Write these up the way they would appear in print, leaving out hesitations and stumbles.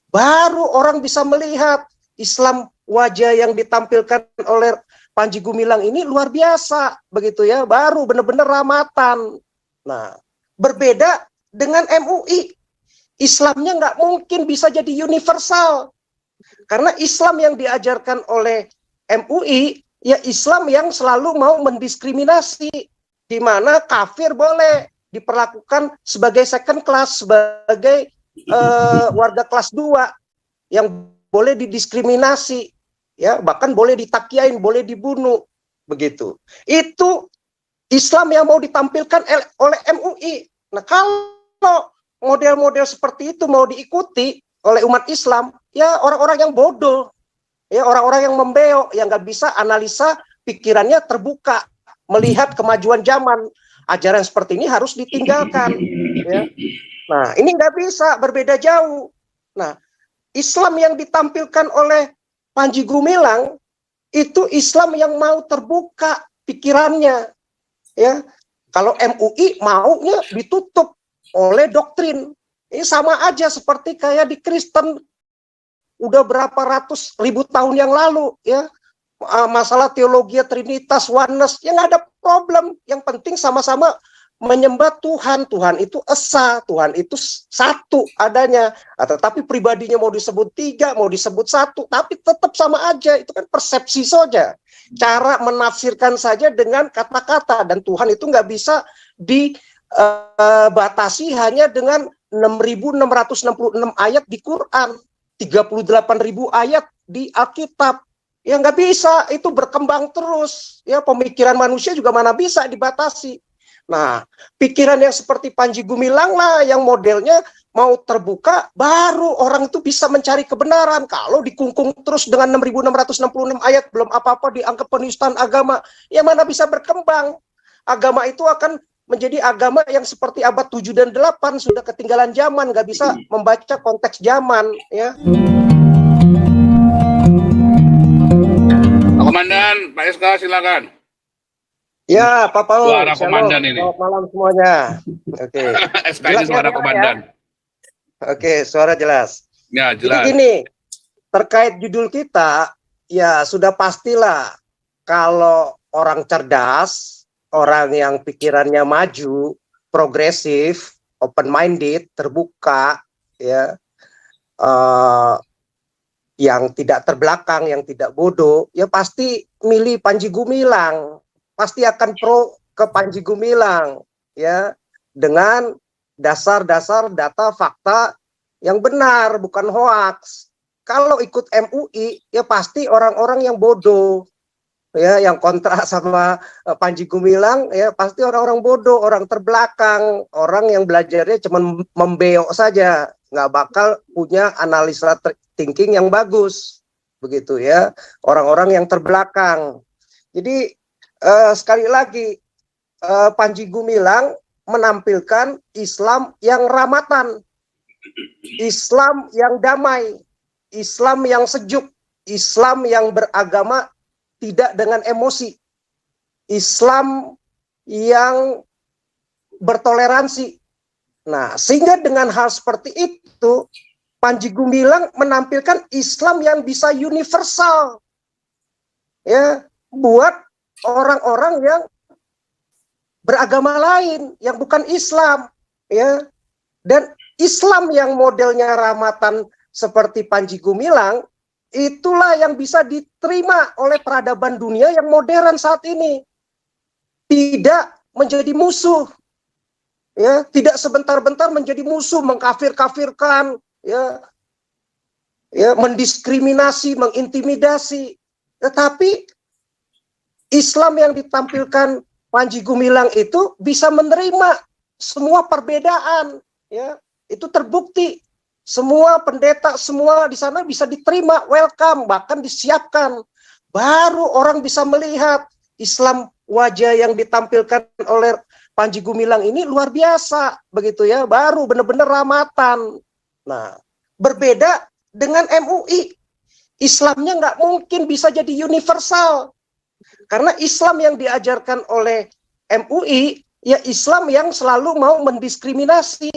baru orang bisa melihat Islam wajah yang ditampilkan oleh Panji Gumilang ini luar biasa, begitu ya, baru benar-benar ramatan. Nah, berbeda dengan MUI. Islamnya nggak mungkin bisa jadi universal. Karena Islam yang diajarkan oleh MUI, ya Islam yang selalu mau mendiskriminasi, di mana kafir boleh diperlakukan sebagai second class, sebagai warga kelas 2, yang boleh didiskriminasi, ya bahkan boleh ditakiain, boleh dibunuh, begitu. Itu Islam yang mau ditampilkan oleh MUI. Nah, kalau model-model seperti itu mau diikuti oleh umat Islam, ya orang-orang yang bodoh, ya orang-orang yang membeok, yang nggak bisa analisa, pikirannya terbuka, melihat kemajuan zaman. Ajaran seperti ini harus ditinggalkan. Ya. Nah, ini nggak bisa, berbeda jauh. Nah, Islam yang ditampilkan oleh Panji Gumilang itu Islam yang mau terbuka pikirannya. Ya, kalau MUI maunya ditutup oleh doktrin. Ini sama aja seperti kayak di Kristen udah berapa ratus ribu tahun yang lalu, ya, masalah teologi Trinitas, oneness, ya nggak ada problem. Yang penting sama-sama menyembah Tuhan. Tuhan itu esa, Tuhan itu satu adanya. Tetapi pribadinya mau disebut 3, mau disebut 1, tapi tetap sama aja. Itu kan persepsi saja. Cara menafsirkan saja dengan kata-kata. Dan Tuhan itu nggak bisa dibatasi hanya dengan 6.666 ayat di Quran, 38.000 ayat di Alkitab. Ya nggak bisa, itu berkembang terus. Ya pemikiran manusia juga mana bisa dibatasi. Nah, pikiran yang seperti Panji Gumilang lah yang modelnya mau terbuka, baru orang itu bisa mencari kebenaran. Kalau dikungkung terus dengan 6.666 ayat, belum apa-apa dianggap penistaan agama, ya mana bisa berkembang. Agama itu akan menjadi agama yang seperti abad 7 dan 8, sudah ketinggalan zaman, nggak bisa membaca konteks zaman. Ya. Pak Komandan, Pak SK silakan. Ya, Pak Paul. Suara komandan ini. Selamat malam semuanya. Oke. SK ini suara komandan. Ya? Oke, suara jelas. Ya, jelas. Jadi gini, terkait judul kita, ya sudah pastilah kalau orang cerdas, orang yang pikirannya maju, progresif, open-minded, terbuka, ya, yang tidak terbelakang, yang tidak bodoh, ya pasti milih Panji Gumilang. Pasti akan pro ke Panji Gumilang, ya, dengan dasar-dasar data fakta yang benar, bukan hoaks. Kalau ikut MUI, ya pasti orang-orang yang bodoh, ya, yang kontra sama Panji Gumilang, ya pasti orang-orang bodoh, orang terbelakang, orang yang belajarnya cuma membeok saja, nggak bakal punya analisa thinking yang bagus, begitu ya, orang-orang yang terbelakang. Jadi sekali lagi, Panji Gumilang menampilkan Islam yang ramatan, Islam yang damai, Islam yang sejuk, Islam yang beragama tidak dengan emosi, Islam yang bertoleransi. Nah, sehingga dengan hal seperti itu, Panji Gumilang menampilkan Islam yang bisa universal, ya, buat orang-orang yang beragama lain yang bukan Islam, ya. Dan Islam yang modelnya ramatan seperti Panji Gumilang, itulah yang bisa diterima oleh peradaban dunia yang modern saat ini. Tidak menjadi musuh, ya, tidak sebentar-bentar menjadi musuh, mengkafir-kafirkan, ya, mendiskriminasi, mengintimidasi. Tetapi Islam yang ditampilkan Panji Gumilang itu bisa menerima semua perbedaan, ya, itu terbukti. Semua pendeta, semua di sana bisa diterima, welcome, bahkan disiapkan. Baru orang bisa melihat Islam wajah yang ditampilkan oleh Panji Gumilang ini luar biasa, begitu ya, baru benar-benar ramatan. Nah, berbeda dengan MUI. Islamnya nggak mungkin bisa jadi universal. Karena Islam yang diajarkan oleh MUI, ya Islam yang selalu mau mendiskriminasi,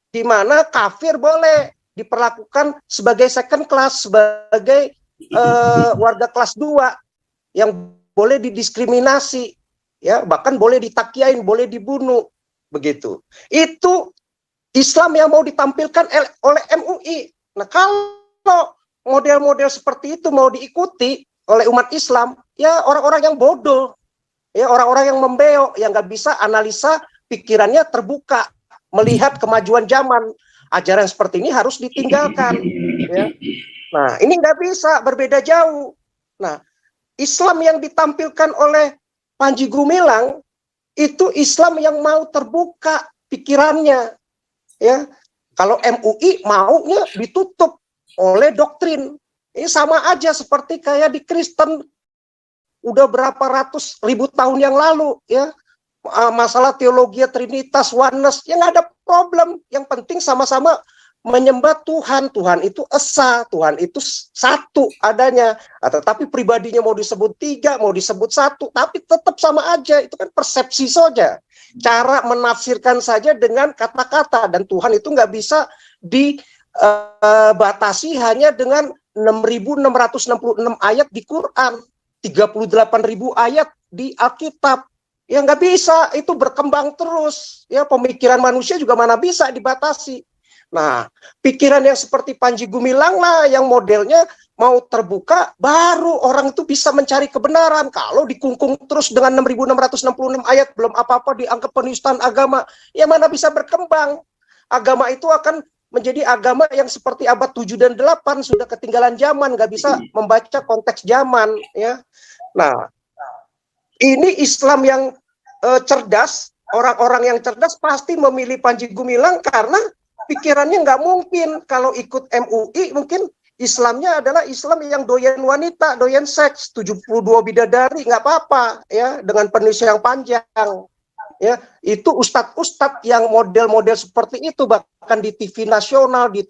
di mana kafir boleh diperlakukan sebagai second class, sebagai warga kelas 2 yang boleh didiskriminasi, ya, bahkan boleh ditakiain, boleh dibunuh, begitu. Itu Islam yang mau ditampilkan oleh MUI. Nah, kalau model-model seperti itu mau diikuti oleh umat Islam, ya orang-orang yang bodoh, ya orang-orang yang membeok, yang nggak bisa analisa, pikirannya terbuka, melihat kemajuan zaman. Ajaran seperti ini harus ditinggalkan. Ya. Nah, ini nggak bisa, berbeda jauh. Nah, Islam yang ditampilkan oleh Panji Gumilang itu Islam yang mau terbuka pikirannya. Ya, kalau MUI maunya ditutup oleh doktrin. Ini sama aja seperti kayak di Kristen udah berapa ratus ribu tahun yang lalu, ya, masalah teologi Trinitas, oneness, yang nggak ada problem. Yang penting sama-sama menyembah Tuhan. Tuhan itu esa, Tuhan itu satu adanya. Tetapi pribadinya mau disebut 3, mau disebut 1, tapi tetap sama aja. Itu kan persepsi saja. Cara menafsirkan saja dengan kata-kata, dan Tuhan itu nggak bisa dibatasi hanya dengan 6.666 ayat di Quran, 38.000 ayat di Alkitab. Ya nggak bisa, itu berkembang terus. Ya, pemikiran manusia juga mana bisa dibatasi. Nah, pikiran yang seperti Panji Gumilang lah yang modelnya mau terbuka, baru orang itu bisa mencari kebenaran. Kalau dikungkung terus dengan 6.666 ayat, belum apa-apa dianggap penistaan agama, ya mana bisa berkembang. Agama itu akan menjadi agama yang seperti abad 7 dan 8, sudah ketinggalan zaman, nggak bisa membaca konteks zaman. Ya. Nah, ini Islam yang cerdas, orang-orang yang cerdas pasti memilih Panji Gumilang karena pikirannya nggak mungkin kalau ikut MUI, mungkin Islamnya adalah Islam yang doyan wanita, doyan seks, 72 bidadari, nggak apa-apa, ya, dengan penulis yang panjang. Ya, itu ustadz-ustadz yang model-model seperti itu, bahkan di TV nasional, di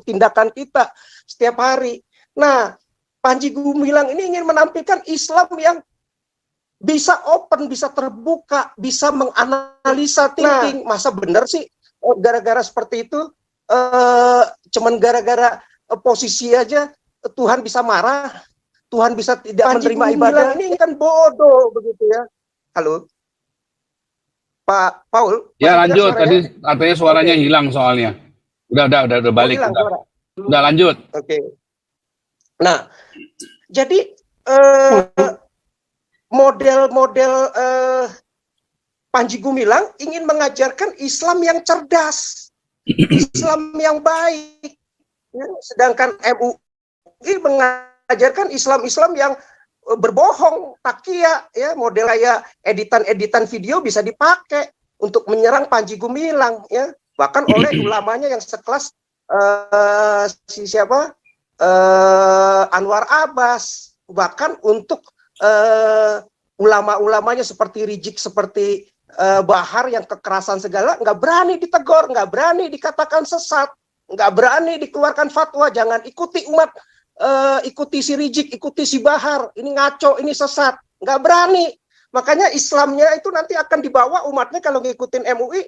tindakan kita setiap hari. Nah, Panji Gumilang ini ingin menampilkan Islam yang bisa open, bisa terbuka, bisa menganalisa thinking. Masa benar sih gara-gara seperti itu, cuman gara-gara posisi aja Tuhan bisa marah, Tuhan bisa tidak menerima ibadah? Ini kan bodoh begitu ya. Halo, Pak Paul. Ya lanjut, tadi artinya suaranya hilang soalnya. Udah balik. Hilang, udah lanjut. Oke. Nah, jadi model-model Panji Gumilang ingin mengajarkan Islam yang cerdas, Islam yang baik. Ya, sedangkan MUI mengajarkan Islam-Islam yang berbohong, takia, ya, model kayak editan-editan video bisa dipakai untuk menyerang Panji Gumilang, ya, bahkan oleh ulamanya yang sekelas Anwar Abbas, bahkan untuk ulama-ulamanya seperti Rizik, seperti Bahar yang kekerasan segala, nggak berani ditegur, nggak berani dikatakan sesat, nggak berani dikeluarkan fatwa, jangan ikuti umat, ikuti si Rizik, ikuti si Bahar, ini ngaco, ini sesat, nggak berani. Makanya Islamnya itu nanti akan dibawa umatnya kalau ngikutin MUI,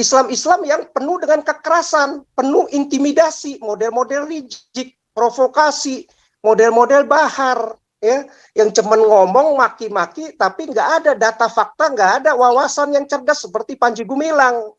Islam-Islam yang penuh dengan kekerasan, penuh intimidasi, model-model Rizik, provokasi, model-model Bahar, ya, yang cuman ngomong maki-maki tapi nggak ada data fakta, nggak ada wawasan yang cerdas seperti Panji Gumilang.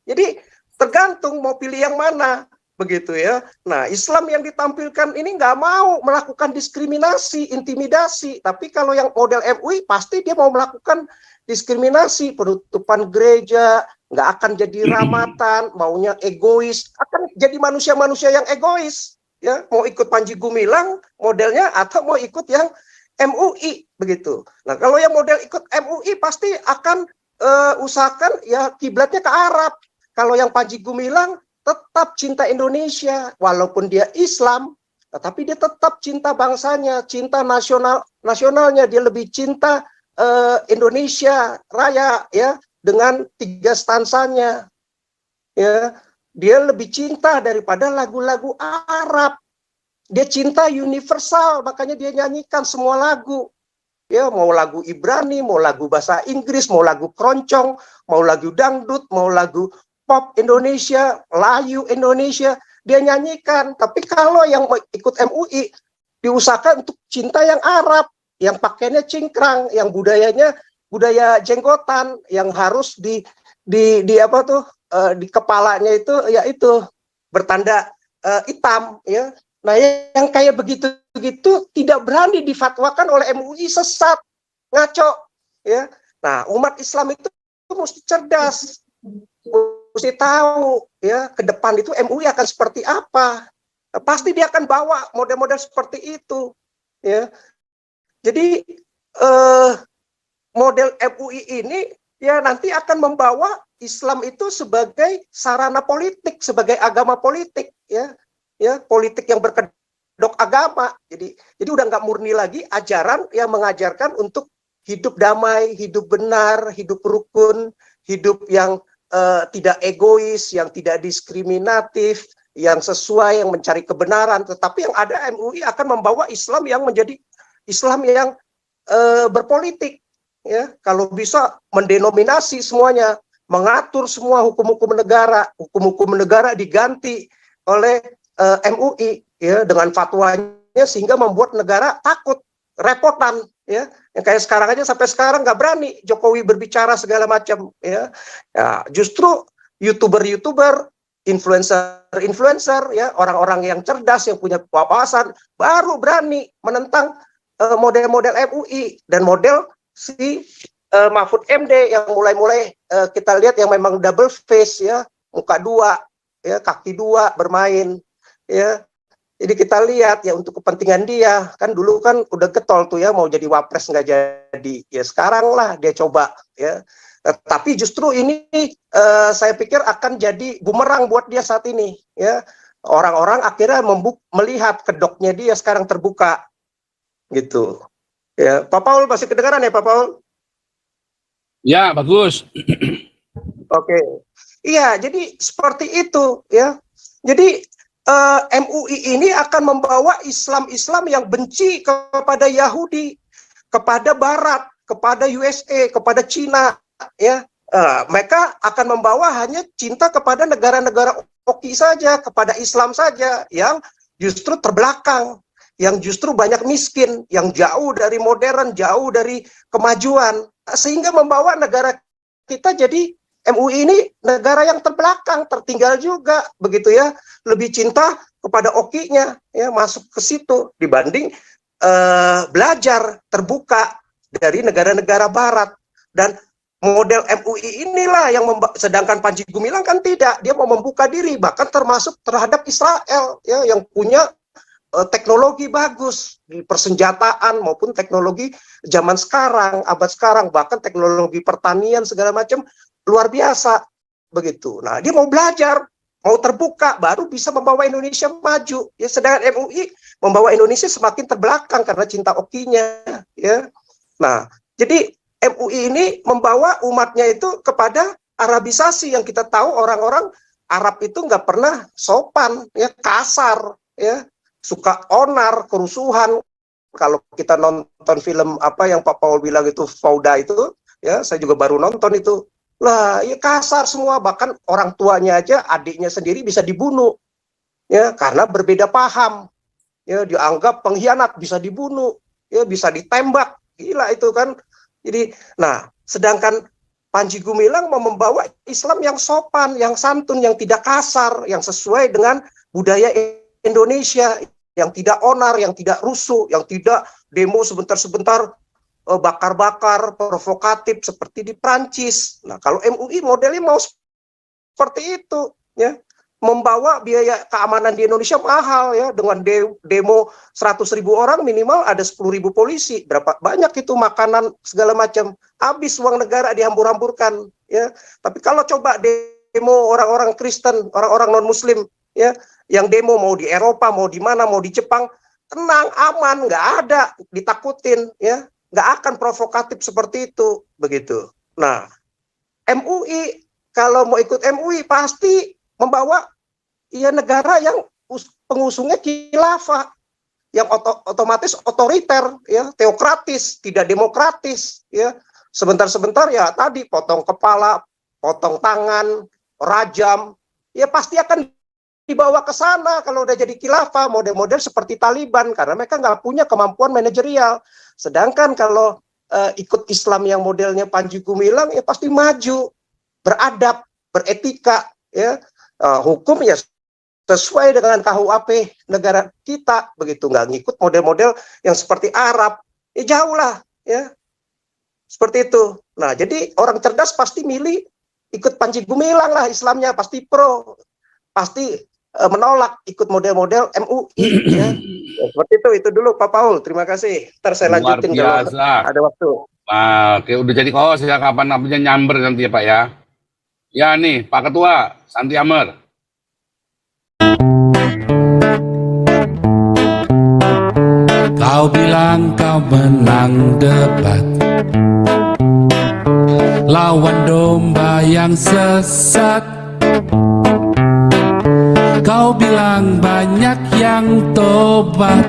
Jadi tergantung mau pilih yang mana, begitu ya. Nah, Islam yang ditampilkan ini nggak mau melakukan diskriminasi, intimidasi, tapi kalau yang model MUI pasti dia mau melakukan diskriminasi, penutupan gereja, nggak akan jadi ramatan, maunya egois, akan jadi manusia-manusia yang egois. Ya, mau ikut Panji Gumilang modelnya atau mau ikut yang MUI begitu. Nah, kalau yang model ikut MUI pasti akan usahakan ya kiblatnya ke Arab. Kalau yang Panji Gumilang tetap cinta Indonesia, walaupun dia Islam, tetapi dia tetap cinta bangsanya, cinta nasionalnya, dia lebih cinta Indonesia Raya, ya, dengan 3 stansanya, ya. Dia lebih cinta daripada lagu-lagu Arab. Dia cinta universal, makanya dia nyanyikan semua lagu. ya mau lagu Ibrani, mau lagu bahasa Inggris, mau lagu keroncong, mau lagu dangdut, mau lagu pop Indonesia, Layu Indonesia, dia nyanyikan. Tapi kalau yang ikut MUI diusahakan untuk cinta yang Arab, yang pakainya cingkrang, yang budayanya budaya jenggotan, yang harus di apa tuh di kepalanya itu ya itu bertanda hitam ya. Nah, yang kayak begitu-gitu tidak berani difatwakan oleh MUI, sesat, ngaco ya. Nah, umat Islam itu mesti cerdas, mesti tahu ya ke depan itu MUI akan seperti apa. Nah, pasti dia akan bawa model-model seperti itu ya. Jadi model MUI ini ya nanti akan membawa Islam itu sebagai sarana politik, sebagai agama politik ya. Ya, politik yang berkedok agama. Jadi udah nggak murni lagi ajaran yang mengajarkan untuk hidup damai, hidup benar, hidup rukun, hidup yang tidak egois, yang tidak diskriminatif, yang sesuai, yang mencari kebenaran. Tetapi yang ada MUI akan membawa Islam yang menjadi Islam yang berpolitik. Ya, kalau bisa mendenominasi semuanya, mengatur semua hukum-hukum negara diganti oleh MUI ya dengan fatwanya sehingga membuat negara takut, repotan ya. Yang kayak sekarang aja sampai sekarang nggak berani Jokowi berbicara segala macam ya. Ya, justru YouTuber, influencer ya, orang-orang yang cerdas yang punya wawasan baru berani menentang model-model MUI dan model si Mahfud MD yang mulai-mulai kita lihat yang memang double face ya, muka dua ya, kaki dua bermain ya. Jadi kita lihat ya untuk kepentingan dia, kan dulu kan udah getol tuh ya mau jadi wapres nggak jadi, ya sekarang lah dia coba ya. Tapi justru ini saya pikir akan jadi bumerang buat dia saat ini ya. Orang-orang akhirnya melihat kedoknya dia sekarang terbuka gitu. Ya, Pak Paul masih kedengaran ya Pak Paul? Ya, bagus. Oke. Iya, jadi seperti itu ya. Jadi MUI ini akan membawa Islam yang benci kepada Yahudi, kepada Barat, kepada USA, kepada Cina, ya. Mereka akan membawa hanya cinta kepada negara-negara oki saja, kepada Islam saja, yang justru terbelakang, yang justru banyak miskin, yang jauh dari modern, jauh dari kemajuan, sehingga membawa negara kita jadi MUI ini negara yang terbelakang, tertinggal juga, begitu ya. Lebih cinta kepada okinya, ya masuk ke situ dibanding belajar terbuka dari negara-negara Barat. Dan model MUI inilah yang sedangkan Panji Gumilang kan tidak, dia mau membuka diri, bahkan termasuk terhadap Israel, ya yang punya teknologi bagus di persenjataan maupun teknologi zaman sekarang, abad sekarang, bahkan teknologi pertanian segala macam luar biasa begitu. Nah, dia mau belajar, mau terbuka, baru bisa membawa Indonesia maju. Ya, sedangkan MUI membawa Indonesia semakin terbelakang karena cinta okinya. Ya, nah, jadi MUI ini membawa umatnya itu kepada Arabisasi yang kita tahu orang-orang Arab itu nggak pernah sopan, ya kasar, ya suka onar, kerusuhan. Kalau kita nonton film apa yang Pak Paul bilang itu Fauda itu, ya saya juga baru nonton itu. Lah, ya kasar semua, bahkan orang tuanya aja, adiknya sendiri bisa dibunuh, ya karena berbeda paham, ya dianggap pengkhianat, bisa dibunuh, ya bisa ditembak, gila itu kan. Jadi, nah, sedangkan Panji Gumilang mau membawa Islam yang sopan, yang santun, yang tidak kasar, yang sesuai dengan budaya Indonesia, yang tidak onar, yang tidak rusuh, yang tidak demo sebentar-sebentar, bakar-bakar, provokatif seperti di Prancis. Nah, kalau MUI modelnya mau seperti itu, ya, membawa biaya keamanan di Indonesia mahal, ya, dengan demo 100.000 orang minimal ada 10.000 polisi, berapa banyak itu makanan segala macam, habis uang negara dihambur-hamburkan, ya. Tapi kalau coba demo orang-orang Kristen, orang-orang non-Muslim, ya, yang demo mau di Eropa, mau di mana, mau di Jepang, tenang, aman, nggak ada ditakutin, ya. Nggak akan provokatif seperti itu, begitu. Nah, MUI kalau mau ikut MUI pasti membawa ya negara yang pengusungnya khilafah, yang otomatis otoriter, ya, teokratis, tidak demokratis, ya. Sebentar-sebentar ya tadi potong kepala, potong tangan, rajam, ya pasti akan dibawa ke sana kalau udah jadi khilafah, model-model seperti Taliban, karena mereka nggak punya kemampuan manajerial. Sedangkan kalau ikut Islam yang modelnya Panji Gumilang, ya pasti maju, beradab, beretika, ya, hukum ya sesuai dengan KUHP negara kita, begitu, nggak ngikut model-model yang seperti Arab, ya jauh lah, ya, seperti itu. Nah, jadi orang cerdas pasti milih ikut Panji Gumilang lah, Islamnya pasti pro, pasti menolak ikut model-model MUI, ya. Ya, seperti itu dulu Pak Paul, terima kasih. Ntar saya Luar lanjutin kalau biasa. ada waktu. Wah, oke, udah jadi host ya, kapan namanya nyamber nanti ya Pak ya. Ya nih, Pak Ketua, Santi Amer. Kau bilang kau menang debat, lawan domba yang sesat. Kau bilang banyak yang tobat.